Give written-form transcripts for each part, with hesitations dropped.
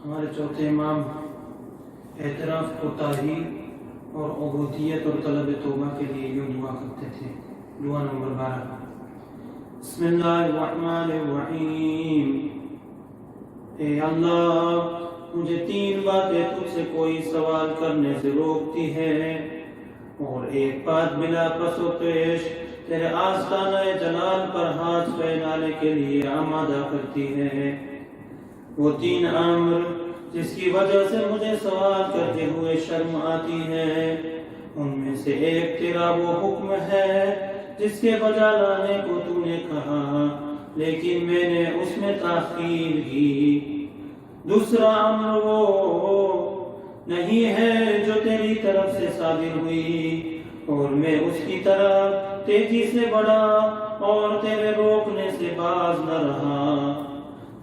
ہمارے چوتھے امام اعتراف کوتاہی اور عبودیت اور طلب توبہ کے لیے یوں دعا کرتے تھے۔ دعا نمبر 12۔ بسم اللہ الرحمن الرحیم۔ اے اللہ، مجھے 3 باتیں تجھ سے کوئی سوال کرنے سے روکتی ہے اور ایک بات بلا پس و پیش تیرے آستانہ جلال پر ہاتھ پھیلانے کے لیے آمادہ کرتی ہے۔ وہ 3 امر جس کی وجہ سے مجھے سوال کرتے ہوئے شرم آتی ہے، ان میں سے ایک تیرا وہ حکم ہے جس کے بجا لانے کو تو نے کہا لیکن میں نے اس میں تاخیر کی۔ دوسرا امر وہ نہیں ہے جو تیری طرف سے صادر ہوئی اور میں اس کی طرف تیزی سے بڑھا اور تیرے روکنے سے باز نہ رہا۔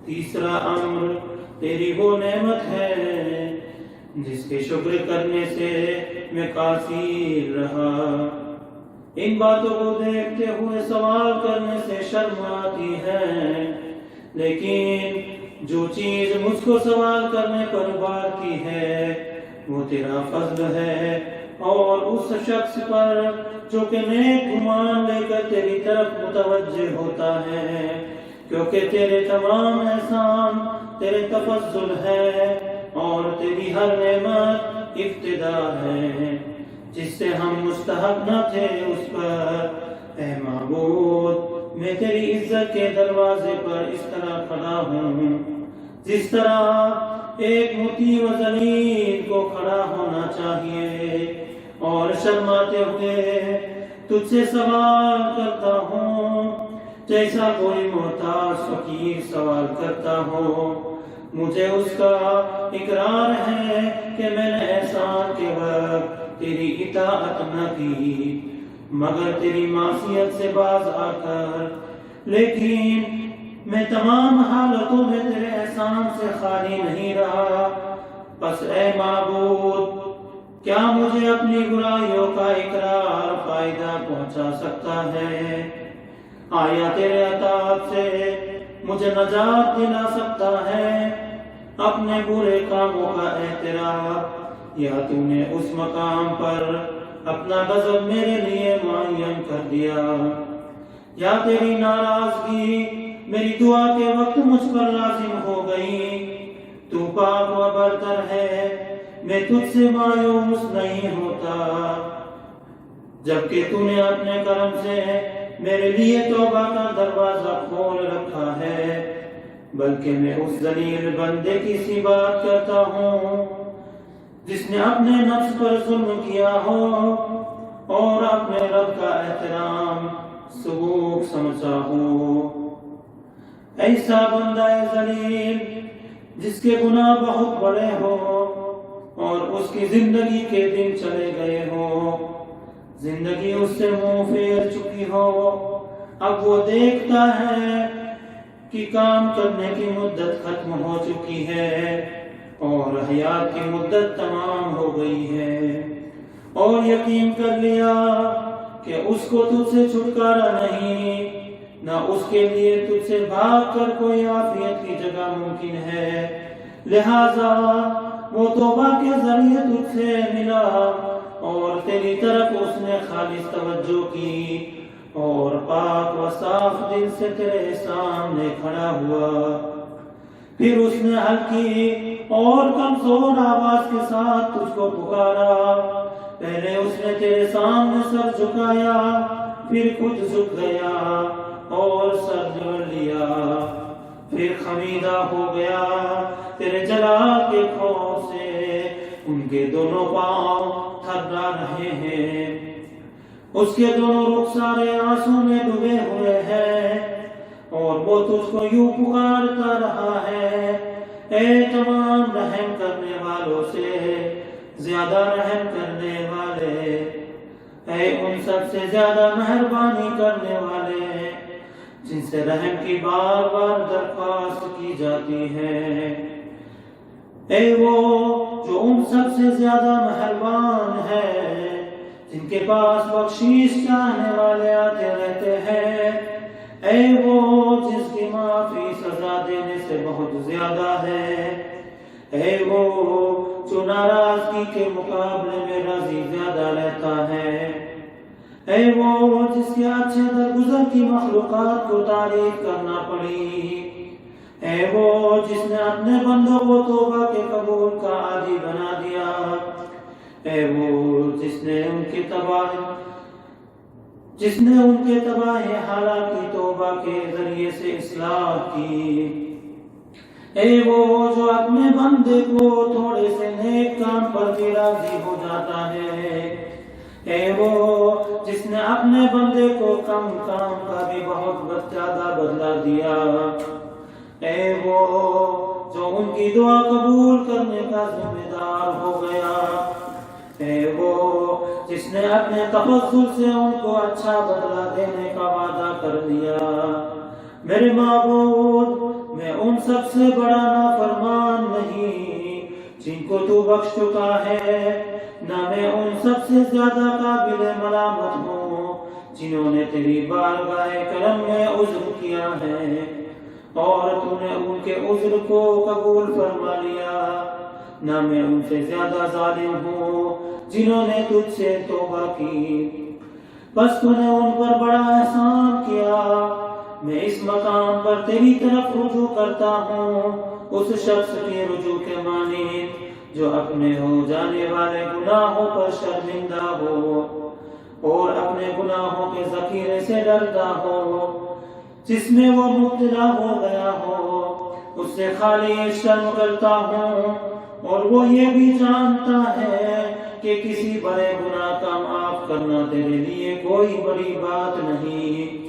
تیسرا امر تیری وہ نعمت ہے جس کے شکر کرنے سے میں قاصر رہا۔ ان باتوں کو دیکھتے ہوئے سوال کرنے سے شرم آتی ہے، لیکن جو چیز مجھ کو سوال کرنے پر ابھارتی ہے وہ تیرا فضل ہے اور اس شخص پر جو کہ نیک گمان لے کر تیری طرف متوجہ ہوتا ہے، کیونکہ تیرے تمام احسان تیرے تفضل ہے اور تیری ہر نعمت ابتدا ہے جس سے ہم مستحق نہ تھے اس پر۔ اے معبود، میں تیری عزت کے دروازے پر اس طرح کھڑا ہوں جس طرح ایک مطیع و ذلیل کو کھڑا ہونا چاہیے، اور شرماتے ہوئے تجھ سے سوال کرتا ہوں جیسا کوئی محتاج فقیر سوال کرتا ہو۔ مجھے اس کا اقرار ہے کہ میں نے احسان کے وقت تیری اطاعت نہ کی مگر تیری معصیت سے باز آ کر، لیکن میں تمام حالتوں میں تیرے احسان سے خالی نہیں رہا۔ پس اے معبود، کیا مجھے اپنی برائیوں کا اقرار فائدہ پہنچا سکتا ہے؟ آیا تیرے عطاء سے مجھے نجات دلا سکتا ہے؟ اپنے برے کاموں کا اعتراف، یا تو نے اس مقام پر اپنا غضب میرے لیے معین کر دیا، یا تیری ناراضگی میری دعا کے وقت مجھ پر لازم ہو گئی۔ تو پاک و برتر ہے، میں تجھ سے مایوس نہیں ہوتا، جبکہ تو نے اپنے کرم سے میرے لیے توبہ کا دروازہ کھول رکھا ہے، بلکہ میں اس ذلیل بندے کی سی بات کرتا ہوں جس نے اپنے نفس پر ظلم کیا ہو اور اپنے رب کا احترام سبوک سمجھا ہو۔ ایسا بندہ ذلیل جس کے گناہ بہت بڑے ہو اور اس کی زندگی کے دن چلے گئے ہو، زندگی اس سے منہ پھیر چکی ہو، اب وہ دیکھتا ہے کہ کام کرنے کی مدت ختم ہو چکی ہے اور حیات کی مدت تمام ہو گئی ہے، اور یقین کر لیا کہ اس کو تجھ سے چھٹکارا نہیں، نہ اس کے لیے تجھ سے بھاگ کر کوئی عافیت کی جگہ ممکن ہے، لہذا وہ توبہ کے ذریعے تجھ سے ملا اور تیری طرف اس نے خالص توجہ کی اور پاک و صاف دل سے تیرے سامنے کھڑا ہوا۔ پھر اس نے ہلکی اور کمزور آواز کے ساتھ تجھ کو پکارا۔ پہلے اس نے تیرے سامنے سر جھکایا، پھر خود جھک گیا اور سر جوڑ لیا، پھر خمیدہ ہو گیا تیرے جلال کے خوف سے۔ ان کے دونوں پاؤں تھرا رہے ہیں، اس کے دونوں رخسارے آنسو میں ڈوبے ہوئے ہیں، اور وہ تجھ کو یوں پکارتا رہا ہے، اے تمام رحم کرنے والوں سے زیادہ رحم کرنے والے، اے ان سب سے زیادہ مہربانی کرنے والے جن سے رحم کی بار بار درخواست کی جاتی ہے، اے وہ جو ان سب سے زیادہ مہربان ہے جن کے پاس بخشش چاہنے والے آتے رہتے ہیں، اے وہ جس کی معافی سزا دینے سے بہت زیادہ ہے، اے وہ جو ناراضگی کے مقابلے میں راضی زیادہ رہتا ہے، اے وہ جس کے اچھے درگزر کی مخلوقات کو تعریف کرنا پڑی، اے وہ جس نے اپنے بندوں کو توبہ کے قبول کا عادی بنا دیا، اے وہ جس نے ان کے تباہ حالات کی توبہ کے ذریعے سے اصلاح کی، اے وہ جو اپنے بندے کو تھوڑے سے نیک کام پر بھی راضی ہو جاتا ہے، اے وہ جس نے اپنے بندے کو کم کام کا بھی بہت زیادہ بدلہ دیا، اے وہ جو ان کی دعا قبول کرنے کا ذمہ دار ہو گیا، اے وہ جس نے اپنے تفضل سے ان کو اچھا بدلہ دینے کا وعدہ کر دیا۔ میرے معبود، میں ان سب سے بڑا نافرمان نہیں جن کو تو بخش چکا ہے، نہ میں ان سب سے زیادہ قابل ملامت ہوں جنہوں نے تیری بارگاہ کرم میں عذر کیا ہے اور تو نے ان کے عذر کو قبول فرما لیا، نہ میں ان سے زیادہ ظالم ہوں جنہوں نے تجھ سے توبہ کی، بس تو نے ان پر بڑا احسان کیا۔ میں اس مقام پر تیری طرف رجوع کرتا ہوں، اس شخص کے رجوع کے معنی جو اپنے ہو جانے والے گناہوں پر شرمندہ ہو اور اپنے گناہوں کے ذخیرے سے ڈرتا ہو جس میں وہ مبتلا ہو گیا ہو، اس سے خالی شرم کرتا ہوں، اور وہ یہ بھی جانتا ہے کہ کسی بڑے گناہ کا معاف کرنا تیرے لیے کوئی بڑی بات نہیں،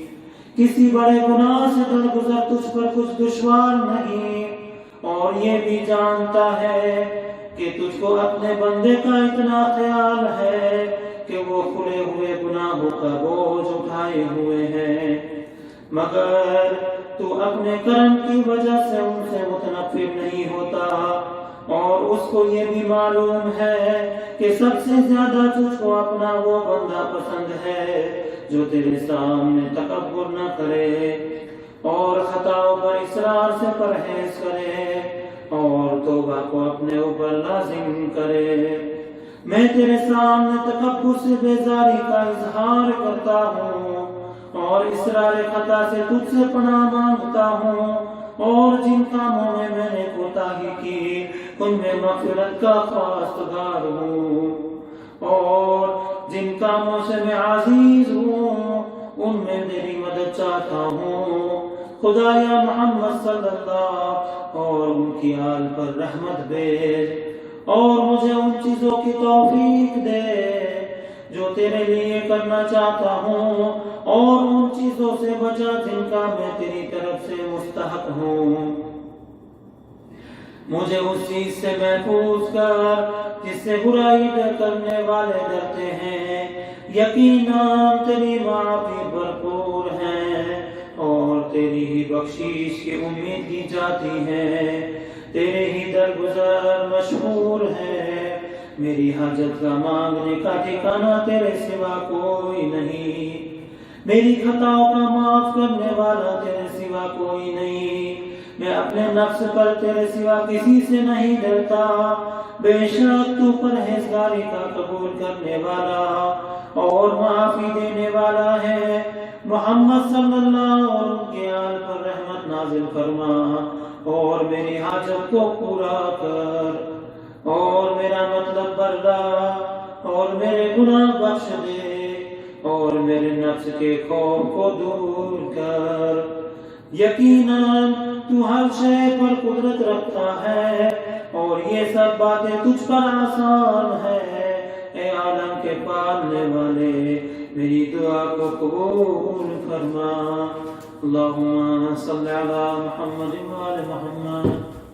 کسی بڑے گناہ سے درگزر تجھ پر کچھ دشوار نہیں، اور یہ بھی جانتا ہے کہ تجھ کو اپنے بندے کا اتنا خیال ہے کہ وہ کھلے ہوئے گناہوں کا بوجھ اٹھائے ہوئے ہیں، مگر تو اپنے کرم کی وجہ سے ان سے متنفر نہیں ہوتا، اور اس کو یہ بھی معلوم ہے کہ سب سے زیادہ تجھ کو اپنا وہ بندہ پسند ہے جو تیرے سامنے تکبر نہ کرے اور خطاؤں پر اصرار سے پرہیز کرے اور توبہ کو اپنے اوپر لازم کرے۔ میں تیرے سامنے تکبر سے بیزاری کا اظہار کرتا ہوں اور اصرار خطا سے تجھ سے پناہ مانگتا ہوں، اور جن کاموں میں میں نے کوتاہی کی ان میں مغفرت کا خواستگار ہوں، اور جن کاموں سے میں عاجز ہوں ان میں میری مدد چاہتا ہوں۔ خدایا محمد صلی اللہ اور ان کی آل پر رحمت بھیج، اور مجھے ان چیزوں کی توفیق دے جو تیرے لیے کرنا چاہتا ہوں، اور ان چیزوں سے بچا جن کا میں تیری طرف سے مستحق ہوں۔ مجھے اس چیز سے محفوظ کر جس سے برائی کرنے والے ڈرتے ہیں، یقیناً تیری معافی بھرپور ہے اور تیری ہی بخشش کی امید کی جاتی ہے، تیرے ہی درگزر مشہور ہے، میری حاجت کا مانگنے کا ٹھکانہ تیرے سوا کوئی نہیں، میری خطاؤں کا معاف کرنے والا تیرے سوا کوئی نہیں، میں اپنے نفس پر تیرے سوا کسی سے نہیں ڈرتا، بے شک تو پرہیزگاری کا قبول کرنے والا اور معافی دینے والا ہے۔ محمد صلی اللہ اور ان کے آل پر رحمت نازل فرما اور میری حاجت کو پورا کر اور میرا مطلب بردار اور میرے گناہ بخش دے اور میرے نفس کے خوف کو دور کر۔ یقیناً تو ہر شے پر قدرت رکھتا ہے اور یہ سب باتیں تجھ پر آسان ہے۔ اے عالم کے پالنے والے، میری دعا کو قبول فرما۔ اللہم صلی علی محمد و آل محمد۔